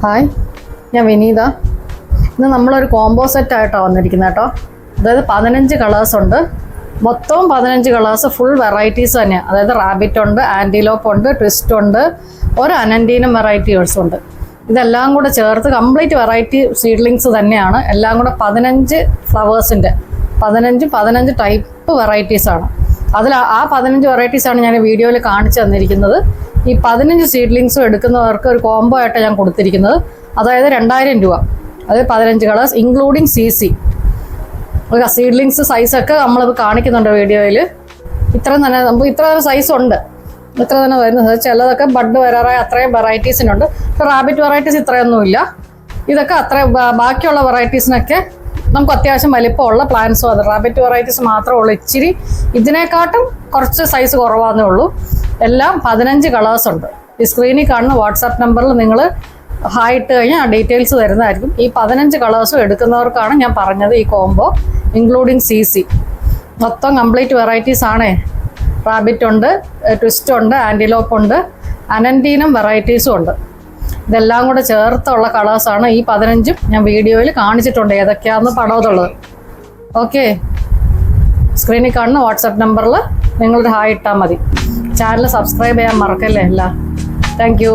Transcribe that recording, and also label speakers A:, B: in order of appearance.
A: Hi, ഞാൻ വിനീത. ഇന്ന് നമ്മളൊരു കോംബോ സെറ്റായിട്ടാണ് വന്നിരിക്കുന്നത് കേട്ടോ. അതായത് 15 കളേഴ്സ് ഉണ്ട്. മൊത്തവും 15 കളേഴ്സ് ഫുൾ വെറൈറ്റീസ് തന്നെയാണ്. അതായത് റാബിറ്റ് ഉണ്ട്, ആൻറ്റിലോപ്പ് ഉണ്ട്, ട്വിസ്റ്റ് ഉണ്ട്, ഒരു അനൻറ്റീനം വെറൈറ്റീസും ഉണ്ട്. ഇതെല്ലാം കൂടെ ചേർത്ത് കംപ്ലീറ്റ് വെറൈറ്റി സീഡ്ലിങ്സ് തന്നെയാണ്. എല്ലാം കൂടെ 15 ഫ്ലവേഴ്സിൻ്റെ 15 ടൈപ്പ് വെറൈറ്റീസാണ്. അതിൽ ആ 15 വെറൈറ്റീസാണ് ഞാൻ വീഡിയോയിൽ കാണിച്ചു തന്നിരിക്കുന്നത്. ഈ 15 സീഡ്ലിങ്സും എടുക്കുന്നവർക്ക് ഒരു കോംബോ ആയിട്ട് ഞാൻ കൊടുത്തിരിക്കുന്നത്. അതായത് 2000 രൂപ. അതായത് 15 കളേഴ്സ് ഇൻക്ലൂഡിങ് CC. സീഡ്ലിങ്സ് സൈസൊക്കെ നമ്മളിപ്പോൾ കാണിക്കുന്നുണ്ട് വീഡിയോയിൽ. ഇത്രയും തന്നെ നമുക്ക് ഇത്ര സൈസ് ഉണ്ട്, ഇത്ര തന്നെ വരുന്നത്. ചിലതൊക്കെ ബഡ് വരാറായി അത്രയും വെറൈറ്റീസിനുണ്ട്. ഇപ്പോൾ റാബിറ്റ് വെറൈറ്റീസ് ഇത്രയൊന്നുമില്ല. ഇതൊക്കെ അത്രയും ബാക്കിയുള്ള വെറൈറ്റീസിനൊക്കെ നമുക്ക് അത്യാവശ്യം വലിപ്പമുള്ള പ്ലാന്റ്സും അത് റാബിറ്റ് വെറൈറ്റീസ് മാത്രമേ ഉള്ളൂ. ഇച്ചിരി ഇതിനെക്കാട്ടും കുറച്ച് സൈസ് കുറവാന്നേ ഉള്ളൂ. എല്ലാം 15 കളേഴ്സ് ഉണ്ട്. ഈ സ്ക്രീനിൽ കാണുന്ന വാട്സാപ്പ് നമ്പറിൽ നിങ്ങൾ ഹായ് ഇട്ട് കഴിഞ്ഞാൽ ആ ഡീറ്റെയിൽസ് തരുന്നതായിരിക്കും. ഈ 15 കളേഴ്സും എടുക്കുന്നവർക്കാണ് ഞാൻ പറഞ്ഞത് ഈ കോംബോ ഇൻക്ലൂഡിങ് CC. മൊത്തം കംപ്ലീറ്റ് വെറൈറ്റീസ് ആണേ. റാബിറ്റ് ഉണ്ട്, ട്വിസ്റ്റ് ഉണ്ട്, ആൻറ്റിലോപ്പ് ഉണ്ട്, അനൻറ്റീനം വെറൈറ്റീസും ഉണ്ട്. ഇതെല്ലാം കൂടെ ചേർത്തുള്ള കളേഴ്സാണ്. ഈ 15 ഞാൻ വീഡിയോയിൽ കാണിച്ചിട്ടുണ്ട് ഏതൊക്കെയാണെന്ന് പടവത്തുള്ളത്. ഓക്കെ, സ്ക്രീനിൽ കാണുന്ന വാട്സാപ്പ് നമ്പറിൽ നിങ്ങളൊരു ഹായ് ഇട്ടാൽ മതി. ചാനൽ സബ്സ്ക്രൈബ് ചെയ്യാൻ മറക്കല്ലേ. Thank you.